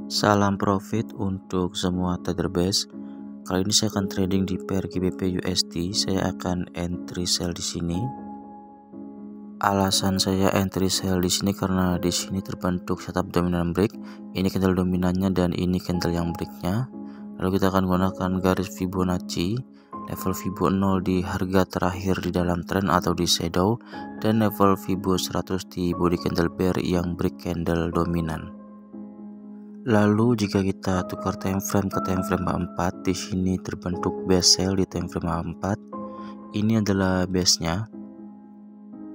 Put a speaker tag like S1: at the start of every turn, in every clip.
S1: Salam profit untuk semua trader base. Kali ini saya akan trading di pair GBP USD. Saya akan entry sell di sini. Alasan saya entry sell di sini karena di sini terbentuk setup dominan break. Ini candle dominannya dan ini candle yang breaknya. Lalu kita akan gunakan garis Fibonacci, level Fibo 0 di harga terakhir di dalam trend atau di shadow, dan level Fibo 100 di body candle bear yang break candle dominan. Lalu jika kita tukar time frame ke time frame 4, di sini terbentuk base sell di time frame 4. Ini adalah base-nya.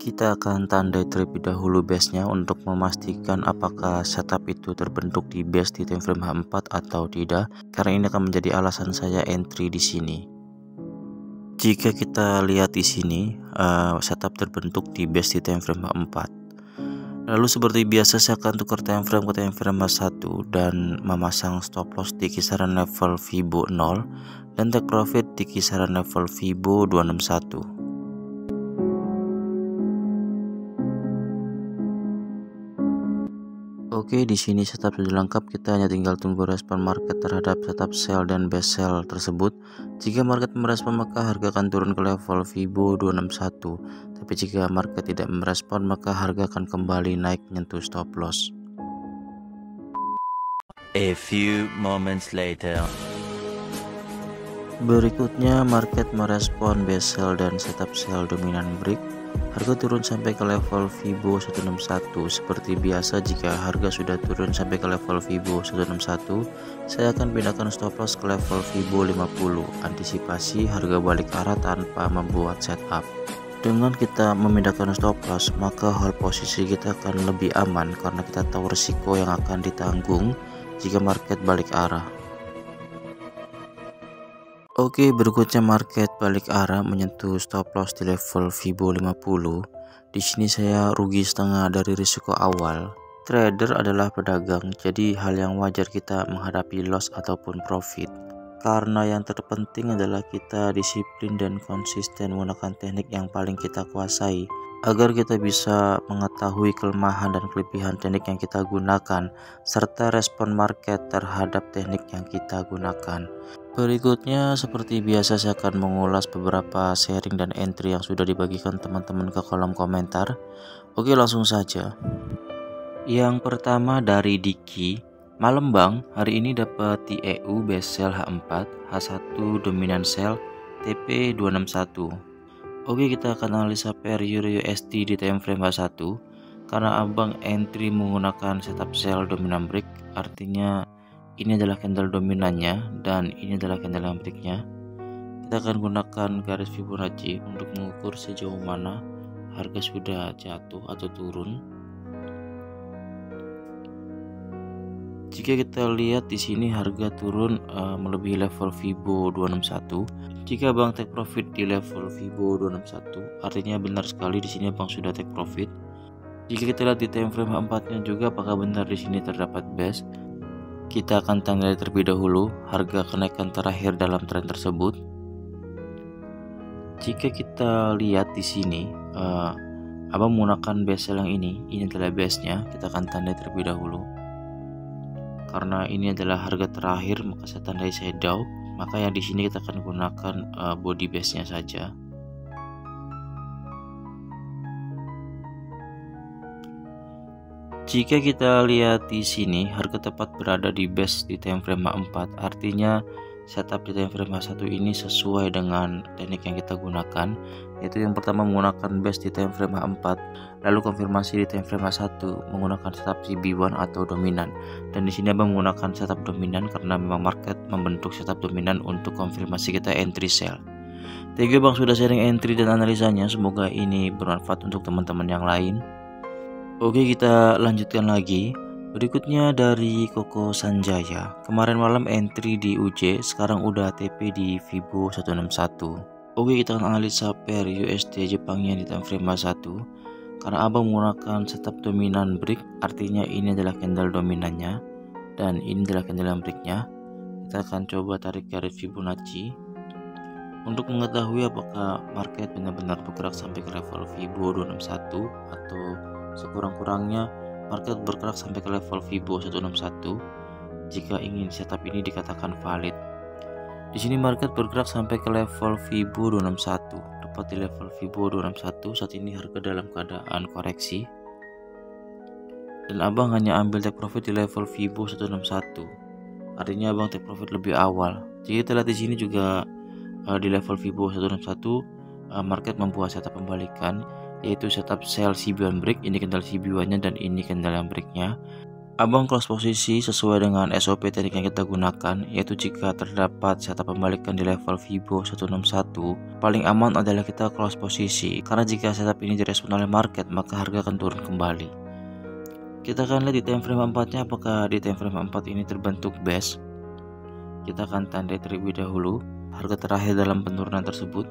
S1: Kita akan tandai terlebih dahulu base-nya untuk memastikan apakah setup itu terbentuk di base di time frame 4 atau tidak, karena ini akan menjadi alasan saya entry di sini. Jika kita lihat di sini, setup terbentuk di base di time frame 4. Lalu seperti biasa saya akan tukar time frame ke time frame 1 dan memasang stop loss di kisaran level Fibo 0 dan take profit di kisaran level Fibo 261. Oke, di sini setup sudah lengkap, kita hanya tinggal tunggu respon market terhadap setup sell dan base sell tersebut. Jika market merespon maka harga akan turun ke level Fibo 261. Tapi jika market tidak merespon maka harga akan kembali naik menyentuh stop loss.
S2: A few moments later.
S1: Berikutnya market merespon base sell dan setup sell dominan break. Harga turun sampai ke level Fibo 161. Seperti biasa, jika harga sudah turun sampai ke level Fibo 161, saya akan pindahkan stop loss ke level Fibo 50. Antisipasi harga balik arah tanpa membuat setup. Dengan kita memindahkan stop loss, maka hold posisi kita akan lebih aman karena kita tahu risiko yang akan ditanggung jika market balik arah. Oke, berikutnya market balik arah menyentuh stop loss di level Fibo 50. Di sini saya rugi setengah dari risiko awal. Trader adalah pedagang, jadi hal yang wajar kita menghadapi loss ataupun profit. Karena yang terpenting adalah kita disiplin dan konsisten menggunakan teknik yang paling kita kuasai, agar kita bisa mengetahui kelemahan dan kelebihan teknik yang kita gunakan, serta respon market terhadap teknik yang kita gunakan. Berikutnya, seperti biasa saya akan mengulas beberapa sharing dan entry yang sudah dibagikan teman-teman ke kolom komentar. Oke, langsung saja. Yang pertama dari Diki. Malam bang, hari ini dapat TEU base sell H4, H1 dominan sell, TP 261. Oke, kita akan analisa pair Euro USD di time frame H1. Karena abang entry menggunakan setup sell dominan break, artinya ini adalah candle dominannya dan ini adalah candle yang breaknya. Kita akan gunakan garis Fibonacci untuk mengukur sejauh mana harga sudah jatuh atau turun. Jika kita lihat di sini harga turun melebihi level Fibo 261. Jika Bang take profit di level Fibo 261, artinya benar sekali di sini Bang sudah take profit. Jika kita lihat di time frame 4-nya juga apakah benar di sini terdapat base. Kita akan tandai terlebih dahulu harga kenaikan terakhir dalam tren tersebut. Jika kita lihat di sini, abang menggunakan base sell yang ini adalah base-nya. Kita akan tandai terlebih dahulu. Karena ini adalah harga terakhir, maka saya tandai shadow. Maka yang di sini kita akan gunakan body base-nya saja. Jika kita lihat di sini, harga tepat berada di base di time frame 4, artinya setup di time frame 1 ini sesuai dengan teknik yang kita gunakan, yaitu yang pertama menggunakan base di time frame 4, lalu konfirmasi di time frame 1 menggunakan setup CB1 atau dominan. Dan di sini abang menggunakan setup dominan karena memang market membentuk setup dominan untuk konfirmasi kita entry sell. Thank you bang sudah sharing entry dan analisanya, semoga ini bermanfaat untuk teman-teman yang lain. Oke, kita lanjutkan lagi. Berikutnya dari Koko Sanjaya. Kemarin malam entry di UJ, sekarang udah TP di Fibo 161. Oke, kita akan analisa pair USD Jepangnya di time frame 1. Karena abang menggunakan setup dominan break, artinya ini adalah candle dominannya dan ini adalah candle breaknya. Kita akan coba tarik garis Fibonacci untuk mengetahui apakah market benar-benar bergerak sampai ke level Fibo 261 atau sekurang-kurangnya market bergerak sampai ke level Fibo 161. jika ingin setup ini dikatakan valid. Di sini market bergerak sampai ke level Fibo 261. Tepat di level Fibo 261 saat ini harga dalam keadaan koreksi. Dan abang hanya ambil take profit di level Fibo 161. Artinya abang take profit lebih awal. Jika kita lihat di sini juga di level Fibo 161 market membuat setup pembalikan, yaitu setup sell CB1 break. Ini candle CB1 nya dan ini candle yang breaknya. Abang close posisi sesuai dengan SOP teknik yang kita gunakan, yaitu jika terdapat setup pembalikan di level Fibo 161, paling aman adalah kita close posisi, karena jika setup ini direspon oleh market maka harga akan turun kembali. Kita akan lihat di time frame 4 nya apakah di time frame 4 ini terbentuk base. Kita akan tandai terlebih dahulu harga terakhir dalam penurunan tersebut.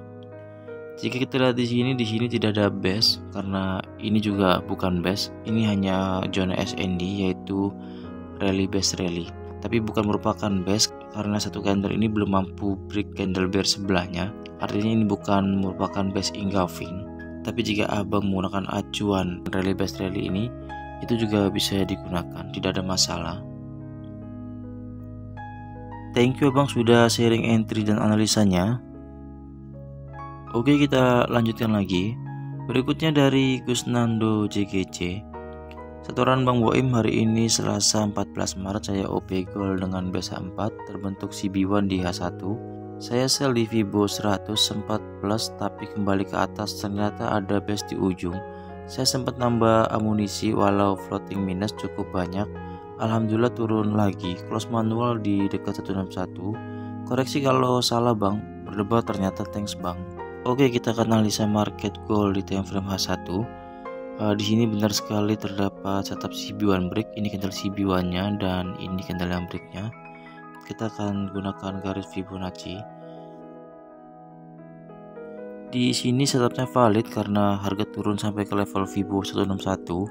S1: Jika kita lihat di sini tidak ada base, karena ini juga bukan base. Ini hanya zona SND, yaitu rally base rally. Tapi bukan merupakan base karena satu candle ini belum mampu break candle bear sebelahnya. Artinya ini bukan merupakan base engulfing. Tapi jika abang menggunakan acuan rally base rally ini, itu juga bisa digunakan, tidak ada masalah. Thank you abang sudah sharing entry dan analisanya. Oke, kita lanjutkan lagi. Berikutnya dari Gusnando JGC. Setoran Bang Boim hari ini Selasa 14 Maret saya OP Gold dengan base 4 terbentuk CB1 di H1. Saya sell di Fibo 100 sempat plus tapi kembali ke atas, ternyata ada base di ujung. Saya sempat nambah amunisi walau floating minus cukup banyak. Alhamdulillah turun lagi, close manual di dekat 161. Koreksi kalau salah bang, berdebat ternyata, thanks bang. Oke, kita akan analisa market gold di time frame H1. Di sini benar sekali terdapat setup CB1 break. Ini candle CB1 nya dan ini candle yang breaknya. Kita akan gunakan garis Fibonacci. Di sini setupnya valid karena harga turun sampai ke level Fibo 161.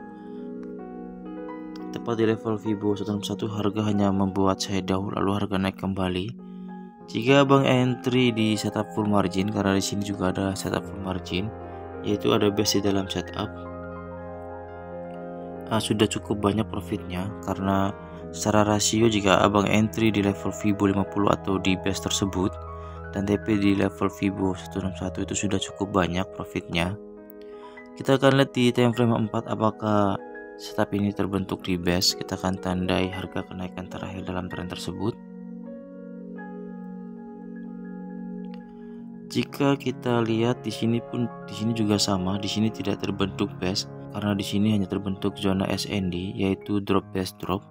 S1: Tepat di level Fibo 161 harga hanya membuat shadow lalu harga naik kembali. Jika abang entry di setup full margin, karena di sini juga ada setup full margin, yaitu ada base di dalam setup, sudah cukup banyak profitnya karena secara rasio jika abang entry di level Fibo 50 atau di base tersebut dan TP di level Fibo 161 itu sudah cukup banyak profitnya. Kita akan lihat di time frame 4 apakah setup ini terbentuk di base. Kita akan tandai harga kenaikan terakhir dalam tren tersebut. Jika kita lihat di sini juga sama, di sini tidak terbentuk base karena di sini hanya terbentuk zona SND, yaitu drop base drop.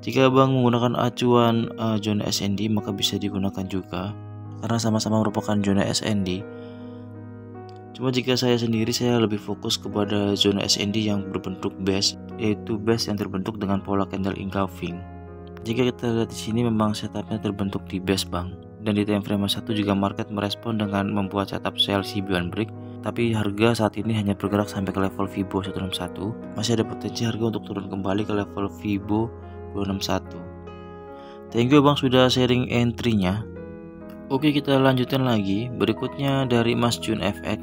S1: Jika abang menggunakan acuan zona SND maka bisa digunakan juga karena sama-sama merupakan zona SND. Cuma jika saya sendiri saya lebih fokus kepada zona SND yang berbentuk base, yaitu base yang terbentuk dengan pola candle engulfing. Jika kita lihat di sini memang setupnya terbentuk di base bang. Dan di time frame 1 juga market merespon dengan membuat setup sell CB1 break, tapi harga saat ini hanya bergerak sampai ke level Fibo 161. Masih ada potensi harga untuk turun kembali ke level Fibo 261. Thank you bang sudah sharing entry-nya. Oke, kita lanjutkan lagi. Berikutnya dari Mas Jun FX.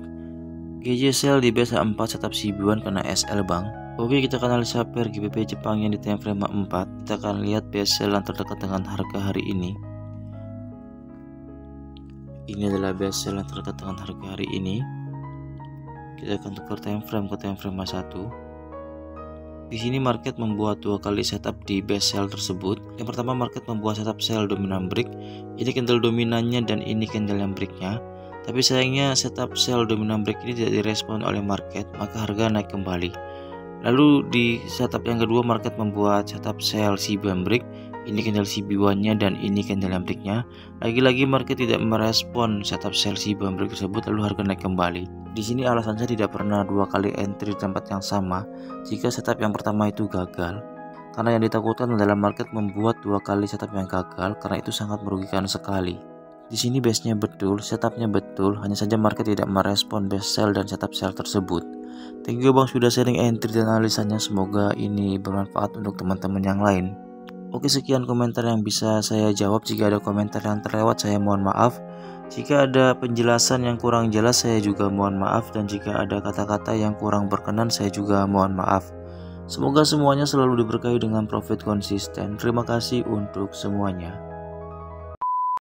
S1: GJ sell di base 4 setup CB1 kena SL bang. Oke, kita akan analisa pair GBP Jepang yang di time frame 4. Kita akan lihat base sell yang terdekat dengan harga hari ini. Ini adalah base sell yang terdekat dengan harga hari ini. Kita akan tukar time frame ke time frame 1. Di sini market membuat dua kali setup di base sell tersebut. Yang pertama market membuat setup sell dominan break. Ini candle dominannya dan ini candle yang breaknya. Tapi sayangnya setup sell dominan break ini tidak direspon oleh market, maka harga naik kembali. Lalu di setup yang kedua market membuat setup sell CB1 break. Ini candle CB1 nya dan ini candle yang breaknya. Lagi-lagi market tidak merespon setup sell CB1 break tersebut lalu harga naik kembali. Di sini alasannya tidak pernah dua kali entry di tempat yang sama jika setup yang pertama itu gagal. Karena yang ditakutkan adalah market membuat dua kali setup yang gagal, karena itu sangat merugikan sekali. Di sini base-nya betul, setupnya betul, hanya saja market tidak merespon base sell dan setup sell tersebut. Thank you bang sudah sharing entry dan analisanya, semoga ini bermanfaat untuk teman-teman yang lain. Oke, sekian komentar yang bisa saya jawab. Jika ada komentar yang terlewat saya mohon maaf. Jika ada penjelasan yang kurang jelas saya juga mohon maaf, dan jika ada kata-kata yang kurang berkenan saya juga mohon maaf. Semoga semuanya selalu diberkahi dengan profit konsisten. Terima kasih untuk semuanya.